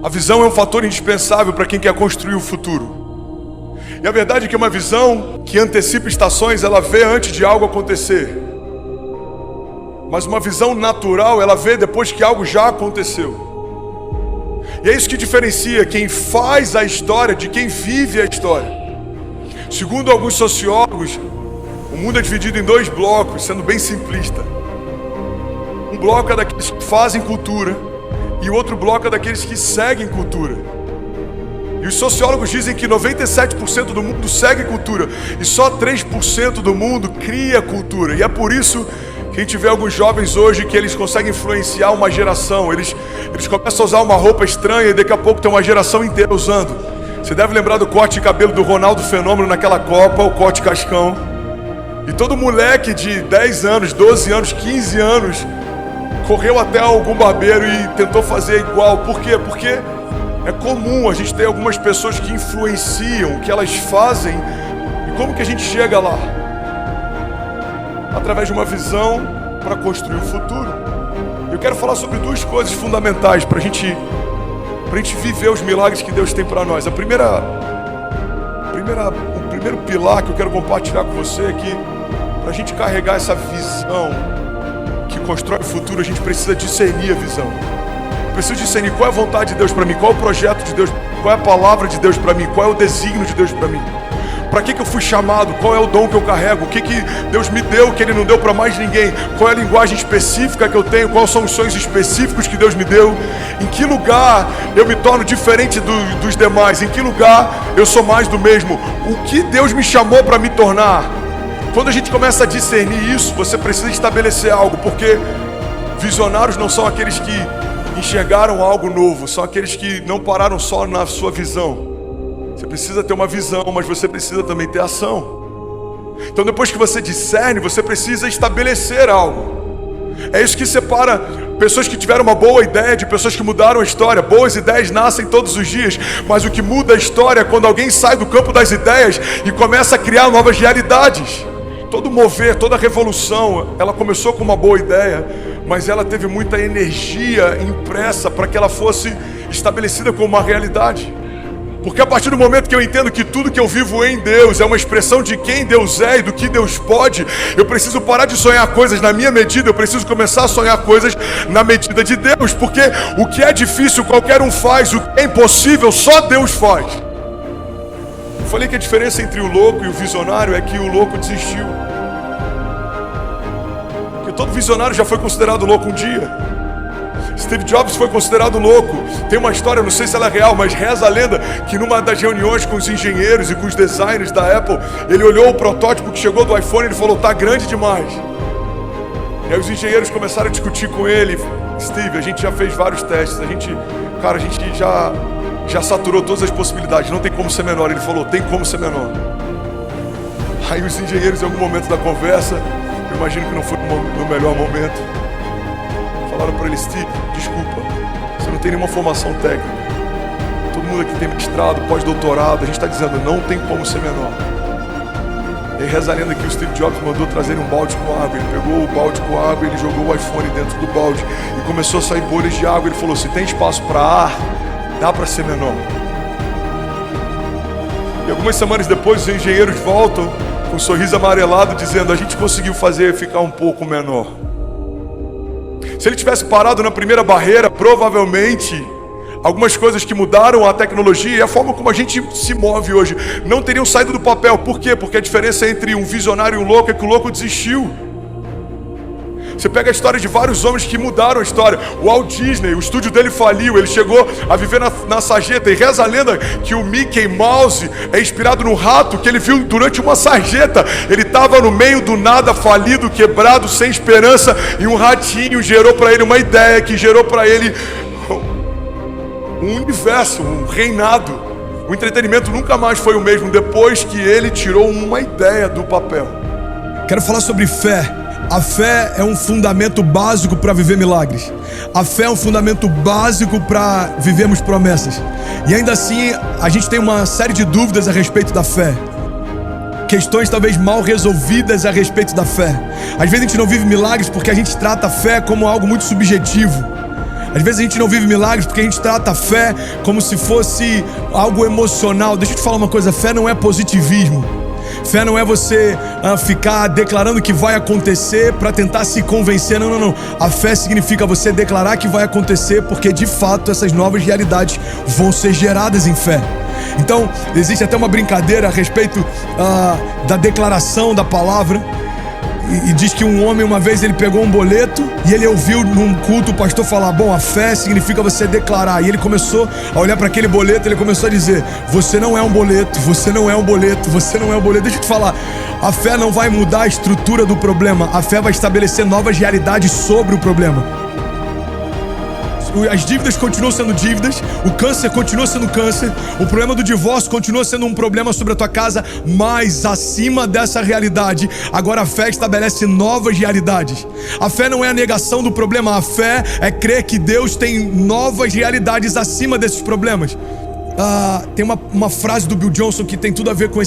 A visão é um fator indispensável para quem quer construir o futuro. E a verdade é que uma visão que antecipa estações, ela vê antes de algo acontecer. Mas uma visão natural, ela vê depois que algo já aconteceu. E é isso que diferencia quem faz a história de quem vive a história. Segundo alguns sociólogos, o mundo é dividido em dois blocos, sendo bem simplista. Um bloco é daqueles que fazem cultura e o outro bloco é daqueles que seguem cultura. E os sociólogos dizem que 97% do mundo segue cultura e só 3% do mundo cria cultura. E é por isso que a gente vê alguns jovens hoje que eles conseguem influenciar uma geração. Eles começam a usar uma roupa estranha e daqui a pouco tem uma geração inteira usando. Você deve lembrar do corte de cabelo do Ronaldo Fenômeno naquela Copa, o corte cascão. E todo moleque de 10 anos, 12 anos, 15 anos correu até algum barbeiro e tentou fazer igual. Por quê? Porque é comum a gente ter algumas pessoas que influenciam o que elas fazem. E como que a gente chega lá? Através de uma visão para construir o futuro. Eu quero falar sobre duas coisas fundamentais para a gente viver os milagres que Deus tem para nós. O primeiro pilar que eu quero compartilhar com você é que para a gente carregar essa visão que constrói o futuro, a gente precisa discernir a visão. Eu preciso discernir qual é a vontade de Deus para mim, qual é o projeto de Deus, qual é a palavra de Deus para mim, qual é o desígnio de Deus para mim. Para que eu fui chamado? Qual é o dom que eu carrego? O que Deus me deu que Ele não deu para mais ninguém? Qual é a linguagem específica que eu tenho? Quais são os sonhos específicos que Deus me deu? Em que lugar eu me torno diferente dos demais? Em que lugar eu sou mais do mesmo? O que Deus me chamou para me tornar? Quando a gente começa a discernir isso, você precisa estabelecer algo, porque visionários não são aqueles que enxergaram algo novo, são aqueles que não pararam só na sua visão. Você precisa ter uma visão, mas você precisa também ter ação. Então depois que você discerne, você precisa estabelecer algo. É isso que separa pessoas que tiveram uma boa ideia de pessoas que mudaram a história. Boas ideias nascem todos os dias, mas o que muda a história é quando alguém sai do campo das ideias e começa a criar novas realidades. Todo mover, toda revolução, ela começou com uma boa ideia, mas ela teve muita energia impressa para que ela fosse estabelecida como uma realidade. Porque a partir do momento que eu entendo que tudo que eu vivo em Deus é uma expressão de quem Deus é e do que Deus pode, eu preciso parar de sonhar coisas na minha medida, eu preciso começar a sonhar coisas na medida de Deus. Porque o que é difícil qualquer um faz, o que é impossível só Deus faz. Eu falei que a diferença entre o louco e o visionário é que o louco desistiu. Porque todo visionário já foi considerado louco um dia. Steve Jobs foi considerado louco. Tem uma história, não sei se ela é real, mas reza a lenda que numa das reuniões com os engenheiros e com os designers da Apple, ele olhou o protótipo que chegou do iPhone e ele falou: tá grande demais. E aí os engenheiros começaram a discutir com ele: Steve, a gente já fez vários testes, a gente já saturou todas as possibilidades, não tem como ser menor. Ele falou: tem como ser menor. Aí os engenheiros, em algum momento da conversa, eu imagino que não foi no melhor momento, falaram para ele: Steve, desculpa, você não tem nenhuma formação técnica. Todo mundo aqui tem mestrado, pós-doutorado. A gente está dizendo, não tem como ser menor. E aí reza a lenda que o Steve Jobs mandou trazer um balde com água. Ele pegou o balde com água, ele jogou o iPhone dentro do balde e começou a sair bolhas de água. Ele falou: se tem espaço para ar, dá para ser menor. E algumas semanas depois os engenheiros voltam com um sorriso amarelado dizendo: a gente conseguiu fazer ficar um pouco menor. Se ele tivesse parado na primeira barreira, provavelmente algumas coisas que mudaram a tecnologia e a forma como a gente se move hoje não teriam saído do papel. Por quê? Porque a diferença entre um visionário e um louco é que o louco desistiu. Você pega a história de vários homens que mudaram a história. O Walt Disney, o estúdio dele faliu, ele chegou a viver na sarjeta. E reza a lenda que o Mickey Mouse é inspirado no rato que ele viu durante uma sarjeta. Ele estava no meio do nada, falido, quebrado, sem esperança, e um ratinho gerou para ele uma ideia que gerou para ele um universo, um reinado. O entretenimento nunca mais foi o mesmo depois que ele tirou uma ideia do papel. Quero falar sobre fé. A fé é um fundamento básico para viver milagres. A fé é um fundamento básico para vivermos promessas. E ainda assim, a gente tem uma série de dúvidas a respeito da fé. Questões talvez mal resolvidas a respeito da fé. Às vezes a gente não vive milagres porque a gente trata a fé como algo muito subjetivo. Às vezes a gente não vive milagres porque a gente trata a fé como se fosse algo emocional. Deixa eu te falar uma coisa, fé não é positivismo. Fé não é você ficar declarando que vai acontecer para tentar se convencer. Não, não, não. A fé significa você declarar que vai acontecer porque de fato essas novas realidades vão ser geradas em fé. Então, existe até uma brincadeira a respeito da declaração da palavra. E diz que um homem uma vez ele pegou um boleto e ele ouviu num culto o pastor falar: bom, a fé significa você declarar. E ele começou a olhar para aquele boleto, ele começou a dizer: você não é um boleto, você não é um boleto, você não é um boleto. Deixa eu te falar, a fé não vai mudar a estrutura do problema, a fé vai estabelecer novas realidades sobre o problema. As dívidas continuam sendo dívidas, o câncer continua sendo câncer, o problema do divórcio continua sendo um problema sobre a tua casa, mas acima dessa realidade, agora a fé estabelece novas realidades. A fé não é a negação do problema, a fé é crer que Deus tem novas realidades acima desses problemas. Tem uma frase do Bill Johnson que tem tudo a ver com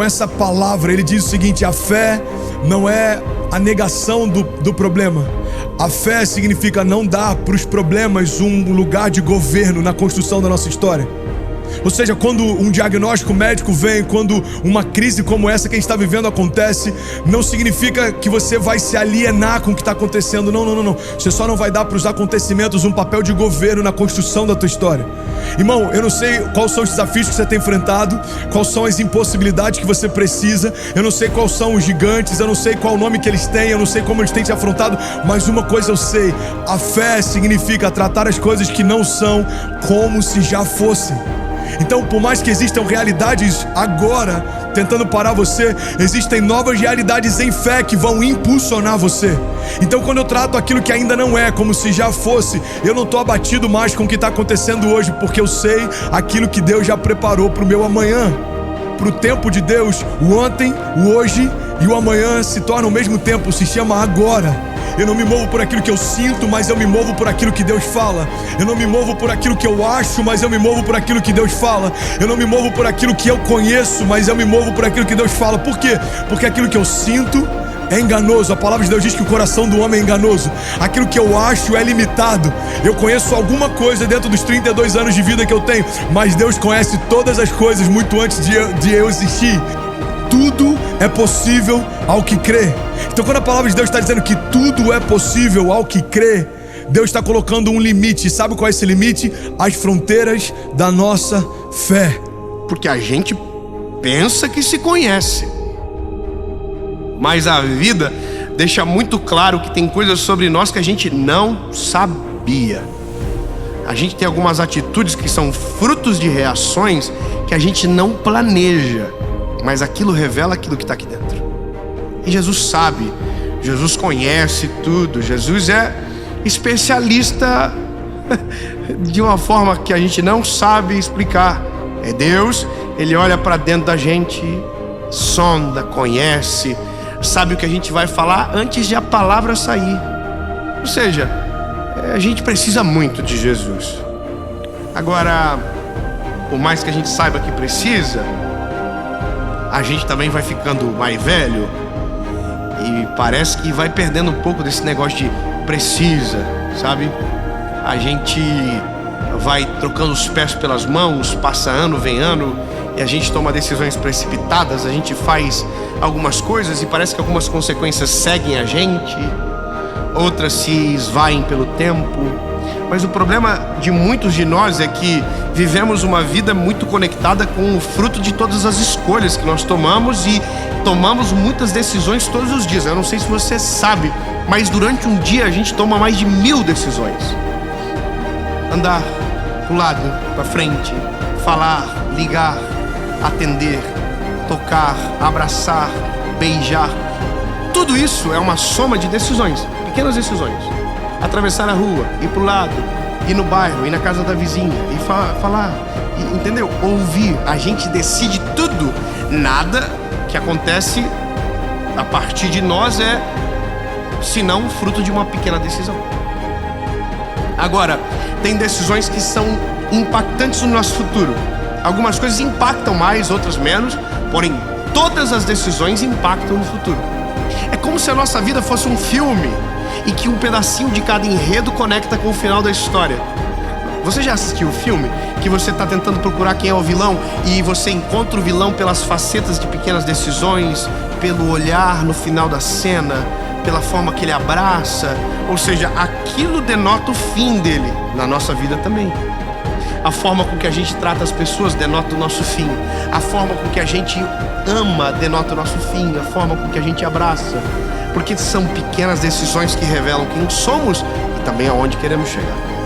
essa palavra. Ele diz o seguinte: a fé não é a negação do problema. A fé significa não dar para os problemas um lugar de governo na construção da nossa história. Ou seja, quando um diagnóstico médico vem, quando uma crise como essa que a gente está vivendo acontece, não significa que você vai se alienar com o que está acontecendo. Não, não, não, não. Você só não vai dar para os acontecimentos um papel de governo na construção da tua história. Irmão, eu não sei quais são os desafios que você tem enfrentado, quais são as impossibilidades que você precisa, eu não sei quais são os gigantes, eu não sei qual o nome que eles têm, eu não sei como eles têm te afrontado, mas uma coisa eu sei: a fé significa tratar as coisas que não são como se já fossem. Então, por mais que existam realidades agora tentando parar você, existem novas realidades em fé que vão impulsionar você. Então, quando eu trato aquilo que ainda não é como se já fosse, eu não estou abatido mais com o que está acontecendo hoje, porque eu sei aquilo que Deus já preparou para o meu amanhã. Para o tempo de Deus, o ontem, o hoje e o amanhã se tornam ao mesmo tempo, se chama agora. Eu não me movo por aquilo que eu sinto, mas eu me movo por aquilo que Deus fala. Eu não me movo por aquilo que eu acho, mas eu me movo por aquilo que Deus fala. Eu não me movo por aquilo que eu conheço, mas eu me movo por aquilo que Deus fala. Por quê? Porque aquilo que eu sinto é enganoso. A palavra de Deus diz que o coração do homem é enganoso. Aquilo que eu acho é limitado. Eu conheço alguma coisa dentro dos 32 anos de vida que eu tenho, mas Deus conhece todas as coisas muito antes de eu existir. Tudo é possível ao que crê. Então, quando a palavra de Deus está dizendo que tudo é possível ao que crê, Deus está colocando um limite. Sabe qual é esse limite? As fronteiras da nossa fé. Porque a gente pensa que se conhece, mas a vida deixa muito claro que tem coisas sobre nós que a gente não sabia. A gente tem algumas atitudes que são frutos de reações que a gente não planeja, mas aquilo revela aquilo que está aqui dentro. E Jesus sabe, Jesus conhece tudo, Jesus é especialista de uma forma que a gente não sabe explicar. É Deus, Ele olha para dentro da gente, sonda, conhece, sabe o que a gente vai falar antes de a palavra sair. Ou seja, a gente precisa muito de Jesus. Agora, por mais que a gente saiba que precisa, a gente também vai ficando mais velho e parece que vai perdendo um pouco desse negócio de precisa, sabe? A gente vai trocando os pés pelas mãos, passa ano, vem ano, e a gente toma decisões precipitadas, a gente faz algumas coisas e parece que algumas consequências seguem a gente, outras se esvaem pelo tempo. Mas o problema de muitos de nós é que vivemos uma vida muito conectada com o fruto de todas as escolhas que nós tomamos e tomamos muitas decisões todos os dias. Eu não sei se você sabe, mas durante um dia a gente toma mais de 1000 decisões. Andar pro lado, para frente, falar, ligar, atender, tocar, abraçar, beijar. Tudo isso é uma soma de decisões, pequenas decisões. Atravessar a rua, ir pro lado, ir no bairro, ir na casa da vizinha, e falar, entendeu? Ouvir. A gente decide tudo. Nada que acontece a partir de nós é senão fruto de uma pequena decisão. Agora, tem decisões que são impactantes no nosso futuro. Algumas coisas impactam mais, outras menos, porém todas as decisões impactam no futuro. É como se a nossa vida fosse um filme e que um pedacinho de cada enredo conecta com o final da história. Você já assistiu o filme que você está tentando procurar quem é o vilão e você encontra o vilão pelas facetas de pequenas decisões, pelo olhar no final da cena, pela forma que ele abraça? Ou seja, aquilo denota o fim dele. Na nossa vida também. A forma com que a gente trata as pessoas denota o nosso fim. A forma com que a gente ama denota o nosso fim. A forma com que a gente abraça. Porque são pequenas decisões que revelam quem somos e também aonde queremos chegar.